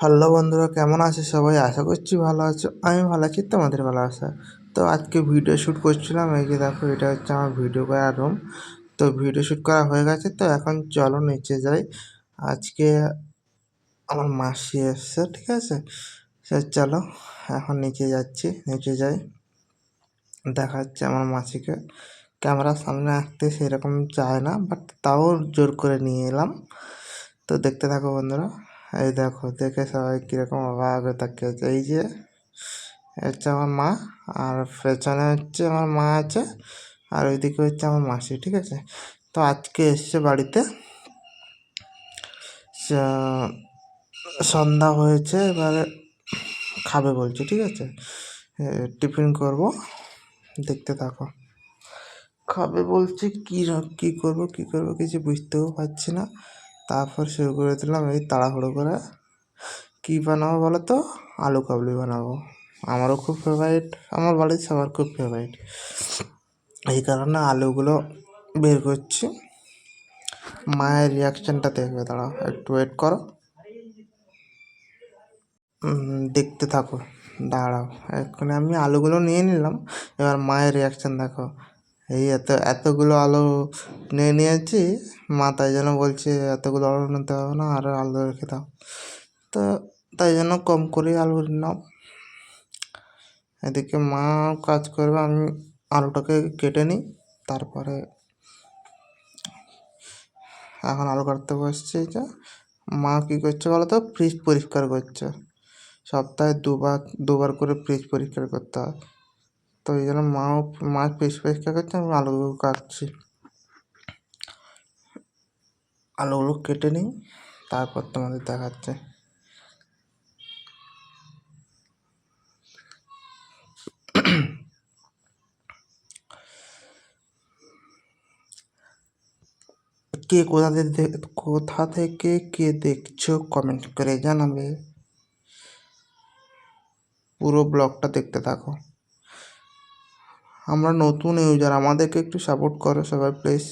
Hello বন্ধুরা, কেমন আছে সবাই? আশা করছি ভালো আছো। আমি ভালো আছি, তোমাদের ভালো আসা। তো আজকে ভিডিও শ্যুট করছিলাম। এই যে দেখো, এটা হচ্ছে আমার ভিডিও করার রুম। তো ভিডিও শ্যুট করা হয়ে গেছে, তো এখন চলো নিচে যাই। আজকে আমার মাসি এসছে, ঠিক আছে। সে চলো এখন নিচে যাচ্ছি, নিচে যাই। দেখা যাচ্ছে আমার মাসিকে। ক্যামেরার সামনে আসতে সেরকম চায় না, বাট তাও জোর করে নিয়ে এলাম। তো দেখতে থাকো বন্ধুরা। এই দেখো, দেখে সবাই কীরকম অবাক হয়ে তাকিয়ে আছে। এই যে হচ্ছে আমার মা, আর পেছনে হচ্ছে আমার মা আছে, আর ওইদিকে হচ্ছে আমার মাসি, ঠিক আছে। তো আজকে এসছে বাড়িতে। সন্ধ্যা হয়েছে, এবারে খাবে বলছে, ঠিক আছে। টিফিন করব, দেখতে থাকো। খাবে বলছে, কী করবো কিছু বুঝতেও পারছি না। তারপর শুরু করে দিলাম এই তাড়াহুড়ো করে। কী বানাবো বলো তো? আলু কাবলি বানাবো। আমারও খুব ফেভারিট, আমার বাড়ির সবার খুব ফেভারিট। এই কারণে আলুগুলো বের করছি। মায়ের রিয়াকশানটা দেখবে, দাঁড়াও একটু ওয়েট করো। দেখতে থাকো, দাঁড়াও। এক্ষুনি আমি আলুগুলো নিয়ে নিলাম, এবার মায়ের রিয়াকশান দেখো। এই এতগুলো আলু নিয়ে নিয়েছি, মা তাই জন্য বলছে এতগুলো আলু নিতে হবে না, আরও আলু রেখে দাও। তো তাই জন্য কম করে আলু নাও। এদিকে মা কাজ করবে, আমি আলুটাকে কেটে নিই। তারপরে এখন আলু কাটতে বসছে। এই যে মা কী করছে বলো তো? ফ্রিজ পরিষ্কার করছে। সপ্তাহে দুবার করে ফ্রিজ পরিষ্কার করতে হয়। তো এই জন্য মা ফ্রিজ পরিষ্কার করছে, আমি আলুগুলো কাটছি। আলুগুলো কেটে নিই, তারপর তোমাদের দেখাচ্ছে। কে কোথা থেকে কে দেখছো কমেন্ট করে জানাবে। পুরো ব্লগটা দেখতে থাকো। আমরা নতুন ইউজার, আমাদেরকে একটু সাপোর্ট করো সবাই প্লিজ।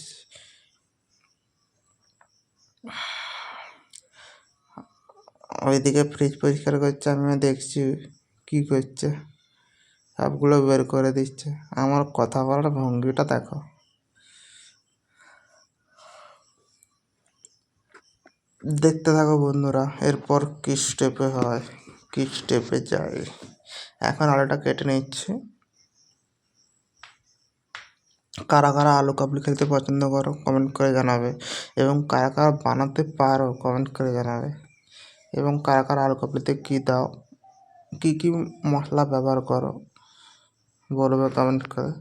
ওইদিকে ফ্রিজ পরিষ্কার করছে, আমিও দেখছি কী করছে। সবগুলো বের করে দিচ্ছে। আমার কথা বলার ভঙ্গিটা দেখো। দেখতে থাকো বন্ধুরা, এরপর কী স্টেপে হয়, কী স্টেপে যায়। এখন আলুটা কেটে নিচ্ছি। কারা কারা আলু কাবলি খেতে পছন্দ করো কমেন্ট করে জানাবে, এবং কারা কারা বানাতে পারো কমেন্ট করে জানাবে, এবং কারা কারা আলু কাবলিতে কী দাও, কী কী মশলা ব্যবহার করো বলবে কমেন্ট করে।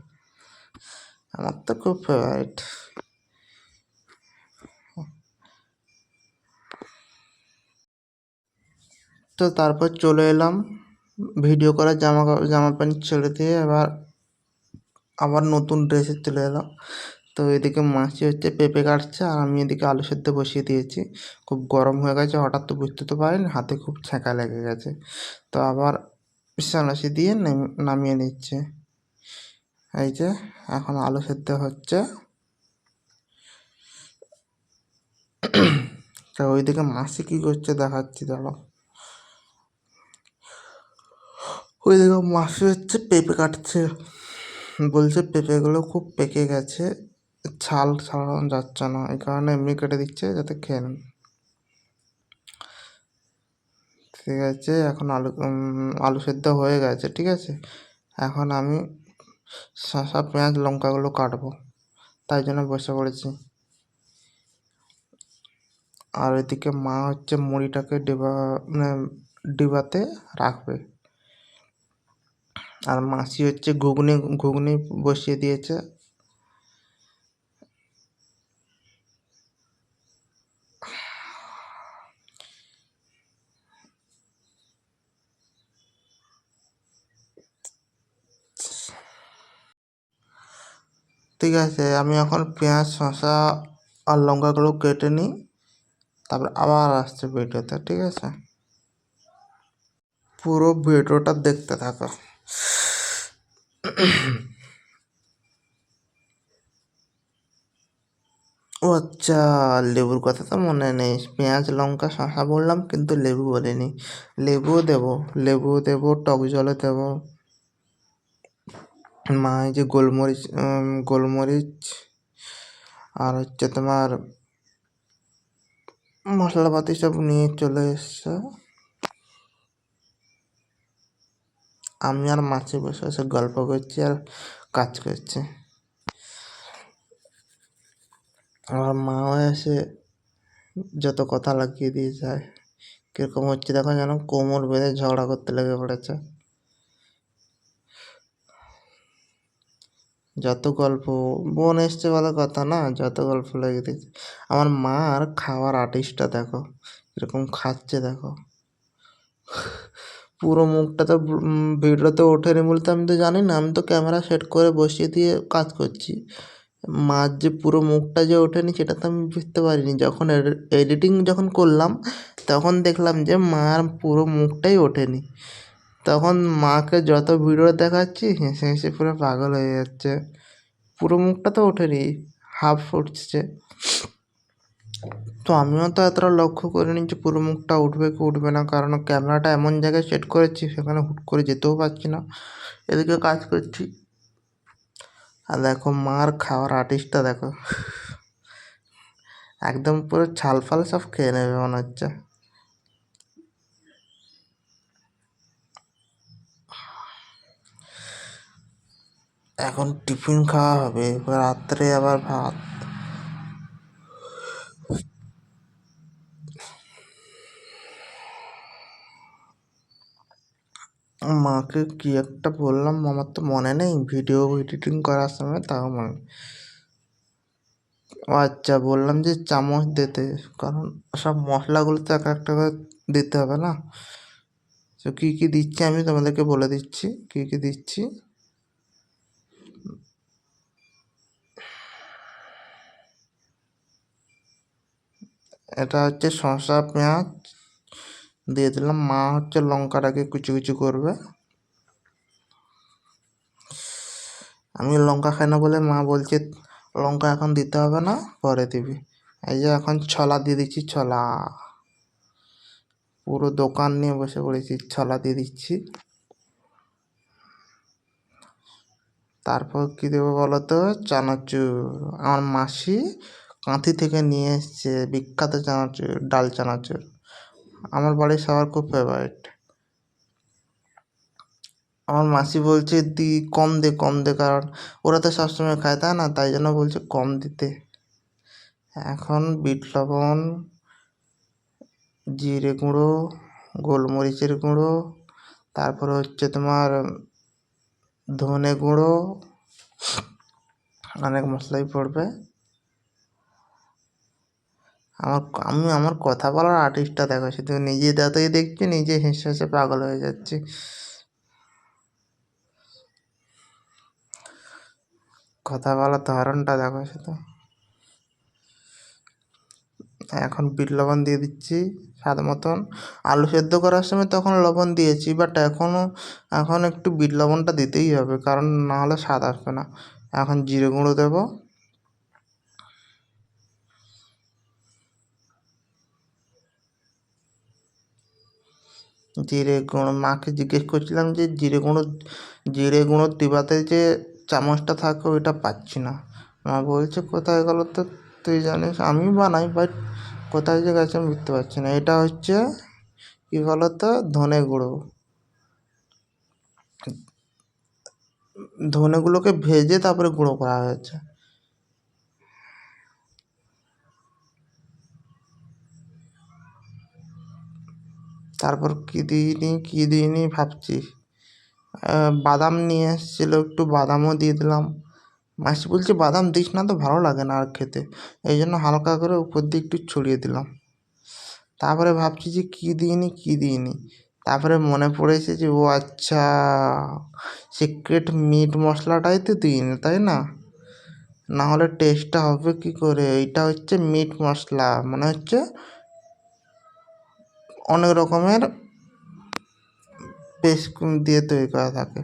আমার তো খুব ফেভারিট। তো তারপর চলে এলাম ভিডিও করা, জামা প্যান্ট ছেড়ে দিয়ে আবার নতুন ড্রেসে চলে এলাম। তো এদিকে মাসি হচ্ছে পেঁপে কাটছে, আর আমি এদিকে আলু সেদ্ধ বসিয়ে দিয়েছি। খুব গরম হয়ে গেছে, হঠাৎ তো বুঝতে তো পারিনি, হাতে খুব ছ্যাঁকা লেগে গেছে। তো আবার সানাসি দিয়ে নামিয়ে নিচ্ছে। এই যে এখন আলু সেদ্ধ হচ্ছে। তা ওইদিকে মাসি কী করছে দেখাচ্ছি, দাঁড়াও। ওইদিকে মাসি হচ্ছে পেঁপে কাটছে, বলছে পেঁপেগুলো খুব পেকে গেছে, ছাল ছাড়ানো যাচ্ছে না, এই কারণে এমনি কেটে দিচ্ছে যাতে খেয়ে নেন। ঠিক আছে, এখন আলু সেদ্ধ হয়ে গেছে, ঠিক আছে। এখন আমি শসা পেঁয়াজ লঙ্কাগুলো কাটবো, তাই জন্য বসে পড়েছি। আর এদিকে মা হচ্ছে মুড়িটাকে মানে ডিবাতে রাখবে, আর মাসি হচ্ছে ঘুগনি ঘুগনি বসিয়ে দিয়েছে। ঠিক আছে, আমি এখন পেঁয়াজ শসা আর লঙ্কাগুলো কেটে নিই, তারপর আবার আসছে ভিডিওতে, ঠিক আছে। পুরো ভিডিওটা দেখতে থাকো। ও আচ্ছা, লেবুর কথা তো মনে নেই। পেঁয়াজ লঙ্কা শসা বললাম কিন্তু লেবু বলিনি। লেবুও দেবো, লেবুও দেবো, টক জলও দেবো। মা এই যে গোলমরিচ, গোলমরিচ আর হচ্ছে তোমার মশলাপাতি সব নিয়ে চলে এসছে। আমি আর মাছে বসে বসে গল্প করছি আর কাজ করছি। আমার মাও এসে যত কথা লাগিয়ে দিয়ে যায়। কিরকম হচ্ছে দেখো, যেন কোমর বেঁধে ঝগড়া করতে লেগে পড়েছে। যত গল্প, বোন এসছে বলে কথা না, যত গল্প লেগে দিয়েছে। আমার মা আর খাওয়ার আর্টিস্টটা দেখো কিরকম খাচ্ছে দেখো। পুরো মুখটা তো ভিডিওতে ওঠেনি বলতে আমি তো জানি না, আমি তো ক্যামেরা সেট করে বসিয়ে দিয়ে কাজ করছি। মার যে পুরো মুখটা যে ওঠেনি সেটা তো আমি বুঝতে পারিনি। যখন এডিটিং যখন করলাম তখন দেখলাম যে মার পুরো মুখটাই ওঠেনি। তখন মাকে যত ভিডিও দেখাচ্ছি হেসে হেসে পুরো পাগল হয়ে যাচ্ছে। পুরো মুখটা তো ওঠেনি, হাফ উঠছে। তো আমিও তো এতটা লক্ষ্য করিনি যে পুরো মুখটা উঠবে কি উঠবে না, কারণ ক্যামেরাটা এমন জায়গায় সেট করেছি সেখানে হুট করে যেতেও পারছি না, এদিকে কাজ করছি। আর দেখো মার খাওয়ার আর্টিস্টটা দেখো, একদম পুরো ছাল ফাল সব খেয়ে নেবে মনে হচ্ছে। এখন টিফিন খাওয়া হবে, এবার রাত্রে আবার ভাত। মাকে কি একটা বললাম আমার তো মনে নেই, ভিডিও এডিটিং করার সময় তাও মনে নেই। ও আচ্ছা, বললাম যে চামচ দিতে, কারণ সব মশলাগুলো তো এক একটা করে দিতে হবে না। তো কী কী দিচ্ছি আমি তোমাদেরকে বলে দিচ্ছি কী কী দিচ্ছি। এটা হচ্ছে শসা পেঁয়াজ দিয়ে দিলাম। মা হচ্ছে লঙ্কাটাকে কুচি কুচি করবে, আমি লঙ্কা খাই না বলে মা বলছে লঙ্কা এখন দিতে হবে না, পরে দিবি। এই যে এখন ছলা দিয়ে দিচ্ছি, ছলা। পুরো দোকান নিয়ে বসে পড়েছি, ছলা দিয়ে দিচ্ছি। তারপর কী দেবো বলো তো, চানাচুর। আমার মাসি কাঁথি থেকে নিয়ে এসছে বিখ্যাত চানাচুর, ডাল চানাচুর। আমার বাড়ির সবার খুব ফেভারিট। আমার মাসি বলছে কম দে কম দে, কারণ ওরা তো সবসময় খায় তাই না, তাই জন্য বলছে কম দিতে। এখন বিট লবণ, জিরে গুঁড়ো, গোলমরিচের গুঁড়ো, তারপরে হচ্ছে তোমার ধনে গুঁড়ো, অনেক মশলাই পড়বে। আমার কথা বলার আর্টিস্টটা দেখো, শুধু নিজে যতই দেখছি নিজে হেসে হেসে পাগল হয়ে যাচ্ছি। কথা বলার ধরনটা দেখো শুধু। এখন বিট লবণ দিয়ে দিচ্ছি স্বাদ মতন। আলু সেদ্ধ করার সময় তখন লবণ দিয়েছি, বাট এখন একটু বিট লবণটা দিতেই হবে, কারণ না হলে স্বাদ আসবে না। এখন জিরে গুঁড়ো দেবো। জিরে গুঁড়ো, মাকে জিজ্ঞেস করছিলাম যে জিরে গুঁড়ো দিবাতে যে চামচটা থাকে ওইটা পাচ্ছি না। মা বলছে কোথায় গেলো, তো তুই জানিস আমি বানাই, বাট কোথায় যে গেছে আমি বুঝতে পারছি না। এটা হচ্ছে কী বলো তো, ধনে গুঁড়ো। ধনেগুলোকে ভেজে তারপরে গুঁড়ো করা হয়েছে। তারপর কী দিইনি ভাবছি। বাদাম নিয়ে এসেছিলো, একটু বাদামও দিয়ে দিলাম। মাসি বলছে বাদাম দিস না তো ভালো লাগে না আর খেতে, এই জন্য হালকা করে উপর দিয়ে একটু ছড়িয়ে দিলাম। তারপরে ভাবছি যে কী দিইনি। তারপরে মনে পড়েছে যে ও আচ্ছা, সিক্রেট মিট মশলাটাই তো দিইনি তাই না, না হলে টেস্টটা হবে কি করে। এইটা হচ্ছে মিট মশলা, মানে হচ্ছে অনেক রকমের পেস্ট দিয়ে তৈরি করা থাকে।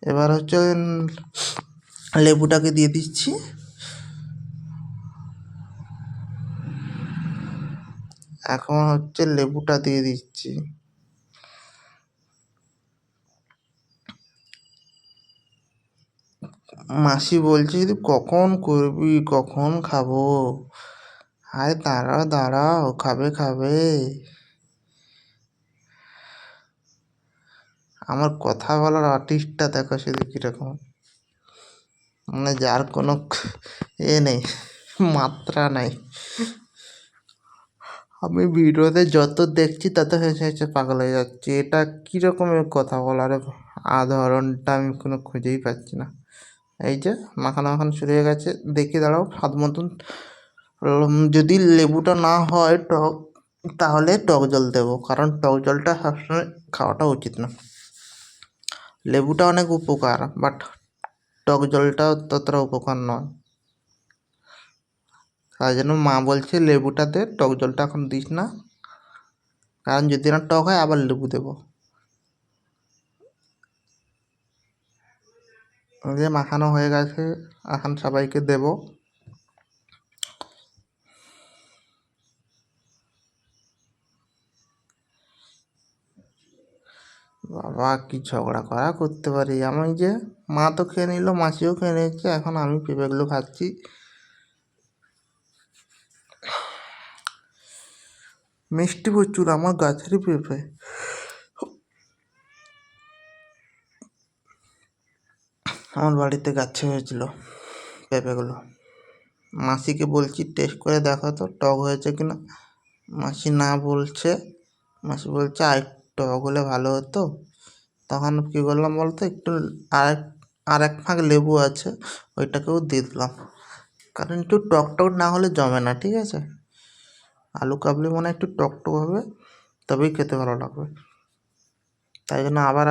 এবার হচ্ছে লেবুটাকে দিয়ে দিচ্ছি। এখন হচ্ছে লেবুটা দিয়ে দিচ্ছি। মাসি বলছে যদি কখন করবি, কখন খাবো। আরে দাঁড়াও দাঁড়াও, খাবে খাবে। আমার কথা বলার আর্টিস্টটা দেখো শুধু কিরকম, মানে যার কোনো নেই, মাত্রা নাই। আমি ভিডিওতে যত দেখছি তত হেসে হেসে পাগল হয়ে যাচ্ছি। এটা কীরকমের কথা বলার ধরনটা আমি কোনো খুঁজেই পাচ্ছি না। এই যে মাখানো মাখানো শুরু হয়ে গেছে, দেখি দাঁড়াও স্বাদ মতন। যদি লেবুটা না হয় টক, তাহলে টক জল দেবো, কারণ টক জলটা সবসময় খাওয়াটা উচিত না। লেবুটা অনেক উপকার, বাট টক জলটাও ততটা উপকার নয়। তাই জন্য মা বলছে লেবুটা দে, টক জলটা এখন দিস না, কারণ যদি না টক হয় আবার লেবু দেবো। যে মাখানো হয়ে গেছে, এখন সবাইকে দেব। বাবা কি ঝগড়া করা করতে পারি আমি! যে মা তো খেয়ে নিল, মাসিও খেয়ে নিচ্ছে, এখন আমি পেঁপেগুলো খাচ্ছি। মিষ্টি প্রচুর, আমার গাছেরই পেঁপে। আমার বাড়িতে গাছে হয়েছিল পেঁপেগুলো। মাসিকে বলছি টেস্ট করে দেখো তো টক হয়েছে কিনা। মাসি না বলছে, মাসি বলছে আর টক হলে ভালো হতো। তখন কী করলাম বলতো, একটু আর এক ফাঁক লেবু আছে, ওইটাকেও দিয়ে দিলাম, কারণ একটু টক টক না হলে জমে না, ঠিক আছে। আলু কাবলি মানে একটু টক টক হবে, তবেই খেতে ভালো লাগবে। তাই জন্য আবার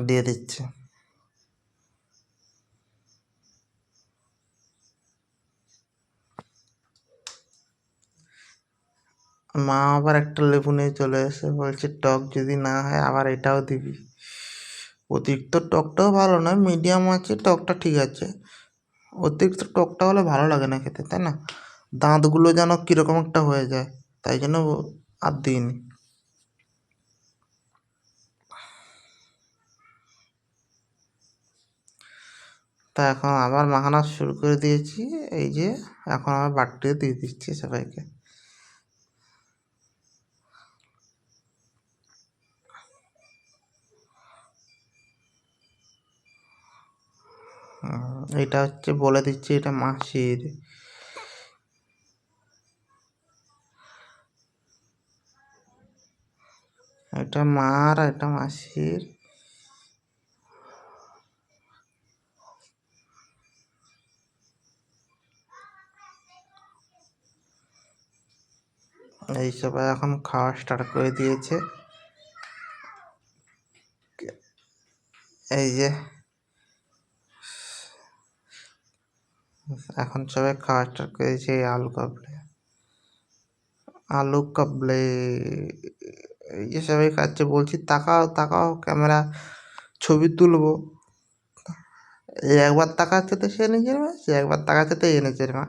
দিয়ে দিচ্ছি। মা আবার একটা লেবু নিয়ে চলে এসে বলছে টক যদি না হয় আবার এটাও দিবি। অতিরিক্ত টকটাও ভালো নয়, মিডিয়াম আছে, টকটা ঠিক আছে। অতিরিক্ত টকটা হলে ভালো লাগে না খেতে, তাই না? দাঁতগুলো যেন কীরকম একটা হয়ে যায়, তাই জন্য আর দিইনি। তা এখন আবার মাখানো শুরু করে দিয়েছি। এই যে এখন আবার বাটিতে দিয়ে দিচ্ছি সবাইকে। এটা হচ্ছে বলে দিচ্ছি, এটা মাসির। এটা মার, এটা মাসির। এই সবাই এখন খাওয়া স্টার্ট করে দিয়েছে। এই যে এখন সবাই খাওয়া স্টার্ট করে দিয়েছে। আলু কাবলি, আলু কাবলি। এই যে সবাই খাচ্ছে, বলছি তাকাও তাকাও, ক্যামেরা ছবি তুলবো। এই একবার তাকাচ্ছে তো সে নিজের মা, সে একবার তাকাচ্ছে তো এ নিজের মা।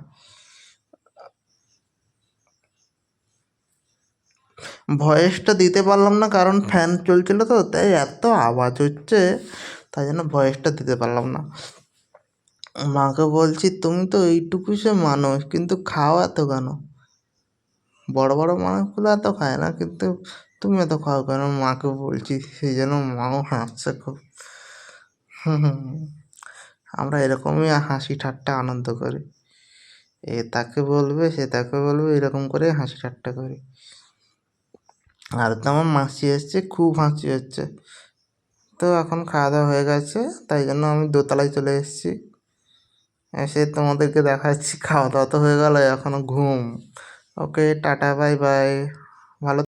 ভয়েসটা দিতে পারলাম না, কারণ ফ্যান চলছিল তো, তাই এত আওয়াজ হচ্ছে, তাই জন্য ভয়েসটা দিতে পারলাম না। মাকে বলছি তুমি তো এইটুকু সে মানুষ, কিন্তু খাও এত কেন? বড় বড় মানুষগুলো এত খায় না, কিন্তু তুমি এত খাও কেন? মাকে বলছি, সেই জন্য মাও হাসছে খুব। আমরা এরকমই হাসি ঠাট্টা আনন্দ করি। এ তাকে বলবে, সে তাকে বলবে, এরকম করে হাসি ঠাট্টা করি। আর তো আমার মাসি এসছে, খুব হাসি হচ্ছে। তো এখন খাওয়া দাওয়া হয়ে গেছে, তাই জন্য আমি দোতলায় চলে এসেছি। এসে তোমাদেরকে দেখাচ্ছি। খাওয়া দাওয়া তো হয়ে গেল, এখনও ঘুম। ওকে টাটা, বাই বাই। ভালো